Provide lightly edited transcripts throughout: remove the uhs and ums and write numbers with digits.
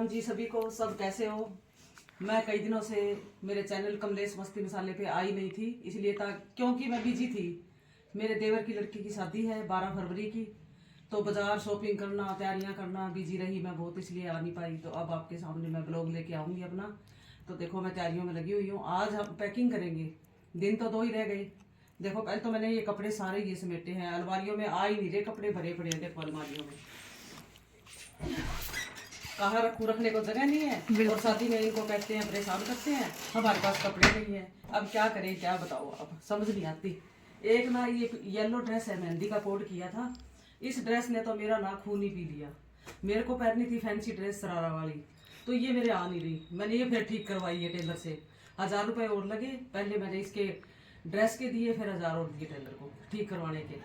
राम जी सभी को। सब कैसे हो? मैं कई दिनों से मेरे चैनल कमलेश मस्ती मसाले पे आई नहीं थी, इसलिए था क्योंकि मैं बिजी थी। मेरे देवर की लड़की की शादी है 12 फरवरी की, तो बाजार शॉपिंग करना, तैयारियां करना, बिजी रही मैं बहुत, इसलिए आ नहीं पाई। तो अब आपके सामने मैं ब्लॉग लेके आऊँगी अपना। तो देखो मैं तैयारियों में लगी हुई हूँ। आज हम पैकिंग करेंगे, दिन तो 2 ही रह गए। देखो पहले तो मैंने ये कपड़े सारे ये समेटे हैं, अलमारियों में आ ही नहीं रहे, कपड़े भरे पड़े हैं। देखो अलमारियों में कहाँ रखूँ, रखने को जगह नहीं है। और शादी में इनको कहते हैं, परेशान करते हैं, हमारे पास कपड़े नहीं है। अब क्या करें, क्या बताओ, अब समझ नहीं आती। एक ना ये येलो ड्रेस है, मेहंदी का कोड किया था, इस ड्रेस ने तो मेरा ना खून ही पी लिया। मेरे को पहननी थी फैंसी ड्रेस शरारा वाली, तो ये मेरे आ नहीं रही। मैंने ये फिर ठीक करवाई है टेलर से, 1000 रुपये और लगे। पहले मैंने इसके ड्रेस के दिए, फिर 1000 और दिए टेलर को ठीक करवाने के।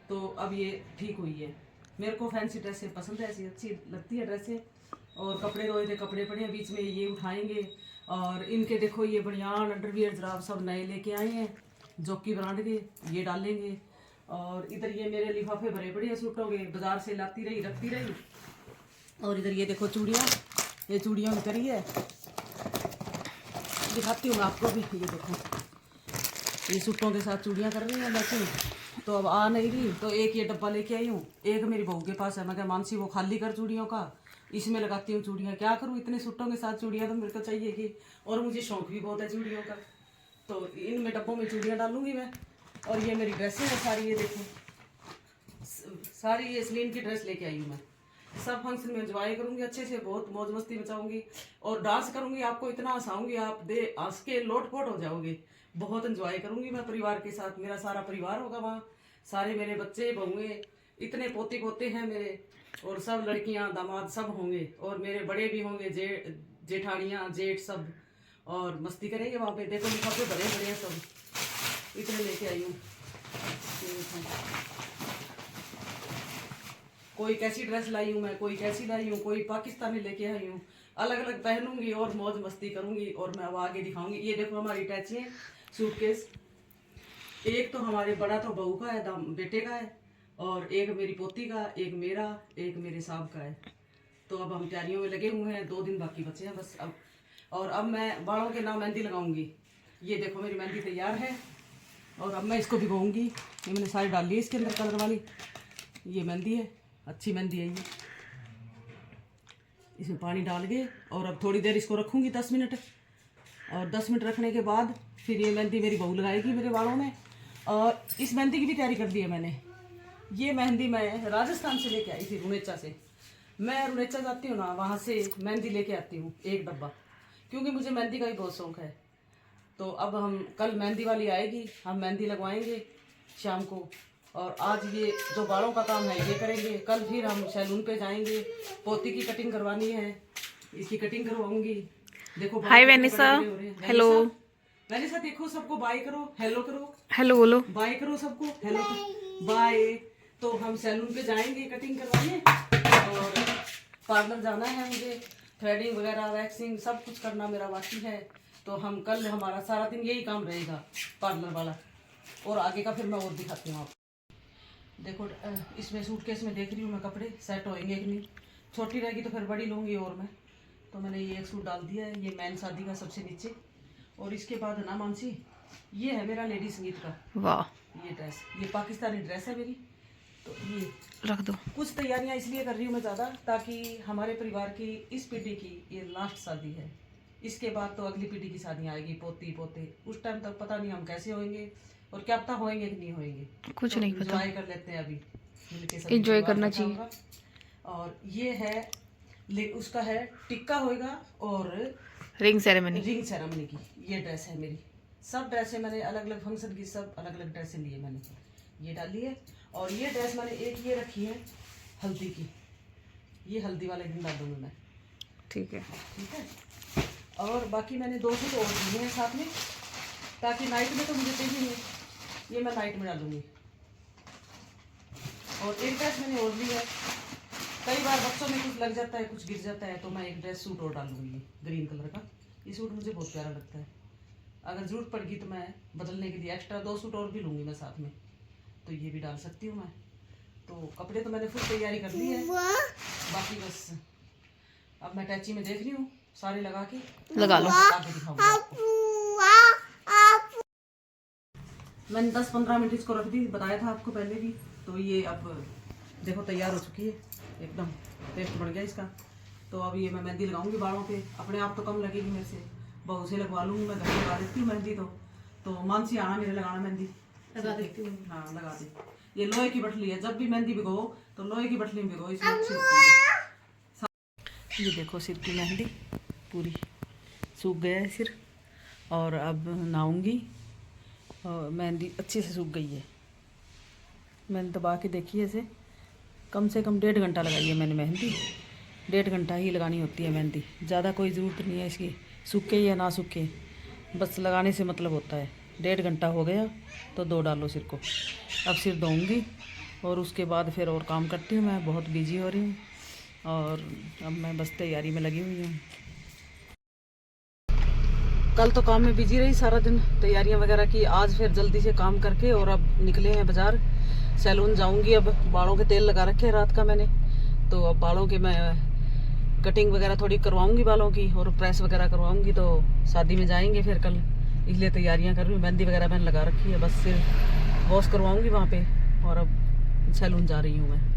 तो अब ये ठीक हुई है। मेरे को फैंसी ड्रेसें पसंद है, ऐसी अच्छी लगती है ड्रेसें। और कपड़े धोए थे, कपड़े पड़े हैं, बीच में ये उठाएंगे। और इनके देखो ये बनियान, अंडरवियर, जराब सब नए लेके आए हैं, जॉकी ब्रांड के, ये डालेंगे। और इधर ये मेरे लिफाफे भरे पड़े हैं सूटों के, बाजार से लाती रही, रखती रही। और इधर ये देखो चूड़ियाँ, ये चूड़ियाँ उतरी है, दिखाती हूँ मैं आपको भी। ये देखो ये सूटों के साथ चूड़ियाँ कर रही हैं मैचिंग। तो अब आ नहीं रही, तो एक ये डब्बा लेके आई हूँ, एक मेरी बहू के पास है। मैं क्या मानसी वो खाली कर चूड़ियों का, इसमें लगाती हूँ चूड़ियाँ। क्या करूँ, इतने सूटों के साथ चूड़ियाँ तो मेरे को चाहिए कि, और मुझे शौक भी बहुत है चूड़ियों का। तो इनमें डब्बों में चूड़ियाँ डालूंगी मैं। और ये मेरी ड्रेसें हैं सारी, ये देखो सारी ये स्लीन की ड्रेस लेके आई हूँ मैं। सब फंक्शन में एंजॉय करूंगी अच्छे से, बहुत मौज मस्ती मचाऊंगी और डांस करूंगी। आपको इतना हंसाऊंगी, आप हंस के लोटपोट हो जाओगे। बहुत एंजॉय करूंगी मैं परिवार के साथ, मेरा सारा परिवार होगा वहाँ, सारे मेरे बच्चे बहुएं, इतने पोते पोते हैं मेरे, और सब लड़कियां दामाद सब होंगे, और मेरे बड़े भी होंगे, जेठानियाँ जेठ सब। और मस्ती करेंगे वहाँ पे। देखो लिफाफे बड़े बड़े हैं सब, इतने लेके आई हूँ। कोई कैसी ड्रेस लाई हूँ मैं, कोई कैसी लाई हूँ, कोई पाकिस्तानी लेके आई हूँ। अलग अलग पहनूंगी और मौज मस्ती करूंगी, और मैं अब आगे दिखाऊंगी। ये देखो हमारी अटैची है सूटकेस। एक तो हमारे बड़ा तो बहू का है, बेटे का है, और एक मेरी पोती का, एक मेरा, एक मेरे साहब का है। तो अब हम तैयारियों में लगे हुए हैं, 2 दिन बाकी बचे हैं बस अब। और अब मैं बालों के नाम मेहंदी लगाऊंगी। ये देखो मेरी मेहंदी तैयार है, और अब मैं इसको भिगोऊंगी। ये मैंने सारी डाल ली इसके अंदर कलर वाली। ये मेहंदी है, अच्छी मेहंदी है ये। इसमें पानी डाल के, और अब थोड़ी देर इसको रखूंगी 10 मिनट। और 10 मिनट रखने के बाद फिर ये मेहंदी मेरी बहू लगाएगी मेरे बालों में। और इस मेहंदी की भी तैयारी कर दी है मैंने। ये मेहंदी मैं राजस्थान से लेके आई थी, रुनेचा से। मैं रुनेचा जाती हूँ ना, वहाँ से मेहंदी लेके आती हूँ 1 डब्बा, क्योंकि मुझे मेहंदी का भी बहुत शौक है। तो अब हम कल मेहंदी वाली आएगी, हम मेहंदी लगवाएंगे शाम को। और आज ये जो बालों का काम है ये करेंगे। कल फिर हम सैलून पे जाएंगे, पोती की कटिंग करवानी है, इसकी कटिंग करवाऊंगी। देखो हाय वेनिसा, हेलो वेनिसा, देखो सबको बाय करो, हेलो करो, हेलो बोलो, बाय करो सबको, हेलो बाय। तो हम सैलून पे जाएंगे कटिंग करवाने, और पार्लर जाना है मुझे, थ्रेडिंग वगैरह, वैक्सिंग सब कुछ करना मेरा बाकी है। तो हम कल, हमारा सारा दिन यही काम रहेगा पार्लर वाला। और आगे का फिर मैं और दिखाती हूँ आपको। देखो इसमें सूटकेस में देख रही हूँ मैं, कपड़े सेट होएंगे कि नहीं। छोटी रहेगी तो फिर बड़ी लूँगी। और मैं तो मैंने ये एक सूट डाल दिया है, ये मैन शादी का सबसे नीचे। और इसके बाद ना मानसी, ये है मेरा लेडी संगीत का, वाह ये ड्रेस, ये पाकिस्तानी ड्रेस है मेरी। तो ये रख दो। कुछ तैयारियां इसलिए कर रही हूँ मैं ज़्यादा, ताकि हमारे परिवार की इस पीढ़ी की ये लास्ट शादी है। इसके बाद तो अगली पीढ़ी की शादियाँ आएगी, पोती पोते। उस टाइम तक पता नहीं हम कैसे होंगे, और क्या पता होंगे कि नहीं होंगे, कुछ तो नहीं पता। एंजॉय कर लेते हैं अभी मिलके, एंजॉय करना चाहिए। और ये है उसका है टिक्का होएगा, और रिंग सेरेमनी की ये ड्रेस है मेरी। सब ड्रेसें मैंने अलग अलग फंक्शन की, सब अलग अलग ड्रेसें लिए मैंने, ये डाली है। और ये ड्रेस मैंने एक ये रखी है हल्दी की, ये हल्दी वाले दिन डाल दूंगी मैं, ठीक है ठीक है। और बाकी मैंने 2 सूट और लिए हैं साथ में, ताकि नाइट में तो मुझे चाहिए नहीं, ये मैं नाइट में डालूंगी। और एक ड्रेस मैंने और ली है, कई बार बच्चों में कुछ लग जाता है, कुछ गिर जाता है, तो मैं एक ड्रेस सूट और डालूंगी ग्रीन कलर का। ये सूट मुझे बहुत प्यारा लगता है, अगर जरूरत पड़गी तो मैं बदलने के लिए एक्स्ट्रा 2 सूट और भी लूँगी मैं साथ में, तो ये भी डाल सकती हूँ मैं। तो कपड़े तो मैंने फुल तैयारी कर ली है, बाकी बस अब मैं टैची में देख रही हूँ सारे लगा के लगा लो। आगे दिखाऊंगी आपको। मैंने 10-15 मिनट इसको रख दी, बताया था आपको पहले भी। तो ये अब देखो तैयार हो चुकी है, एकदम पेस्ट बन गया इसका। तो अब ये मैं मेहंदी लगाऊंगी बालों पे। अपने आप तो कम लगेगी मेरे से, बहू से लगवा लूँगी मैं, घर में लगा देती हूँ मेहंदी। तो मानसी आना मेरे लगाना मेहंदी, लगा देती हूँ। हाँ लगा दी। ये लोहे की बटली है, जब भी मेहंदी भिगो तो लोहे की बटली में भिगो, इसमें अच्छी होती है। ये देखो सिर की मेहंदी पूरी सूख गया है सिर। और अब नहाऊंगी और मेहंदी अच्छी से सूख गई है। मैंने दबा के देखी है इसे, कम से कम 1.5 घंटा लगाई है मैंने मेहंदी। 1.5 घंटा ही लगानी होती है मेहंदी, ज़्यादा कोई ज़रूरत नहीं है इसकी, सूखे या ना सूखे, बस लगाने से मतलब होता है। 1.5 घंटा हो गया तो 2 डालो सिर को। अब सिर धोऊंगी और उसके बाद फिर और काम करती हूँ। मैं बहुत बिजी हो रही हूँ और अब मैं बस तैयारी में लगी हुई हूँ। कल तो काम में बिजी रही सारा दिन, तैयारियां वगैरह की। आज फिर जल्दी से काम करके और अब निकले हैं बाजार, सैलून जाऊंगी। अब बालों के तेल लगा रखे हैं रात का मैंने, तो अब बालों के मैं कटिंग वगैरह थोड़ी करवाऊंगी बालों की और प्रेस वगैरह करवाऊंगी। तो शादी में जाएंगे फिर कल, इसलिए तैयारियां कर रही हूँ। मेहंदी वगैरह मैंने लगा रखी है, बस सिर वॉश करवाऊंगी वहाँ पे और अब सैलून जा रही हूँ मैं।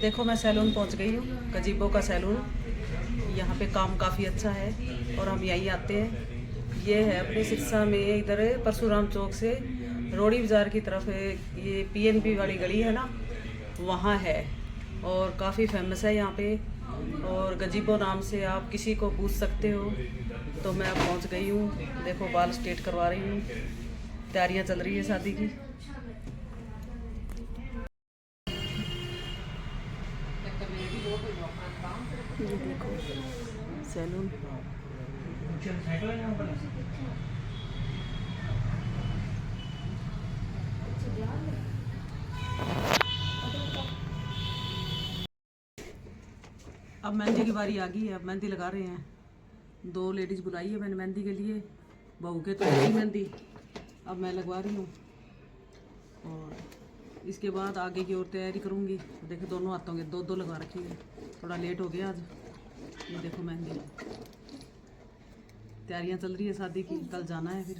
देखो मैं सैलून पहुँच गई हूँ, गजीबो का सैलून। यहाँ पे काम काफ़ी अच्छा है और हम यहीं आते हैं। ये है अपने सिरसा में, इधर परशुराम चौक से रोड़ी बाज़ार की तरफ है, ये PNP वाली गली है ना, वहाँ है। और काफ़ी फेमस है यहाँ पे, और गजीबो नाम से आप किसी को पूछ सकते हो। तो मैं अब पहुँच गई हूँ। देखो बाल स्ट्रेट करवा रही हूँ, तैयारियाँ चल रही है शादी की। ये देखो सैलून। अब मेहंदी की बारी आ गई है, अब मेहंदी लगा रहे हैं। 2 लेडीज बुलाई है मैंने मेहंदी के लिए, बहू के तो अच्छी मेहंदी अब मैं लगवा रही हूँ। और इसके बाद आगे की और तैयारी करूँगी। देखो दोनों हाथों के 2-2 लगा रखी है, थोड़ा लेट हो गया आज। ये देखो मेहंदी, तैयारियां चल रही है शादी की, कल जाना है फिर,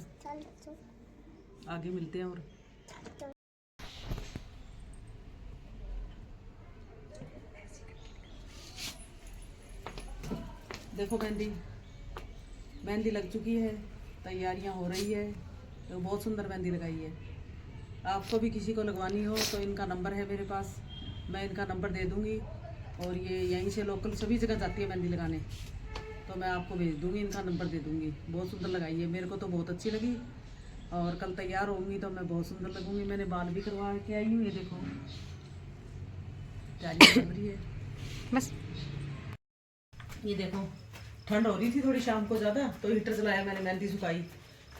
आगे मिलते हैं। और देखो मेहंदी लग चुकी है, तैयारियां हो रही है। तो बहुत सुंदर मेहंदी लगाई है। आपको भी किसी को लगवानी हो तो इनका नंबर है मेरे पास, मैं इनका नंबर दे दूँगी। और ये यहीं से लोकल सभी जगह जाती है मेहंदी लगाने, तो मैं आपको भेज दूँगी, इनका नंबर दे दूँगी। बहुत सुंदर लगाई है, मेरे को तो बहुत अच्छी लगी। और कल तैयार होंगी तो मैं बहुत सुंदर लगूंगी। मैंने बाल भी करवा के आई हूँ, ये देखो तैयारी चल रही है बस। ये देखो ठंड हो रही थी थोड़ी शाम को ज़्यादा, तो हीटर चलाया मैंने, मेहंदी सुखाई।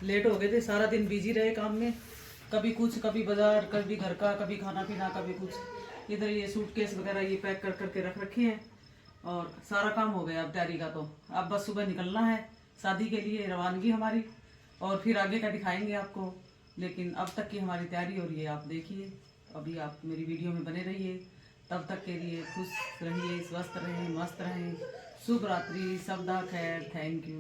लेट हो गए थे, सारा दिन बिजी रहे काम में, कभी कुछ, कभी बाजार, कभी घर का, कभी खाना पीना, कभी कुछ। इधर ये सूटकेस वगैरह ये पैक कर करके रख रखे हैं और सारा काम हो गया अब तैयारी का। तो अब बस सुबह निकलना है शादी के लिए, रवानगी हमारी, और फिर आगे का दिखाएंगे आपको। लेकिन अब तक की हमारी तैयारी हो रही है, आप देखिए। अभी आप मेरी वीडियो में बने रहिए, तब तक के लिए खुश रहिए, स्वस्थ रहें, मस्त रहें। शुभ रात्रि, सबदा खैर, थैंक यू।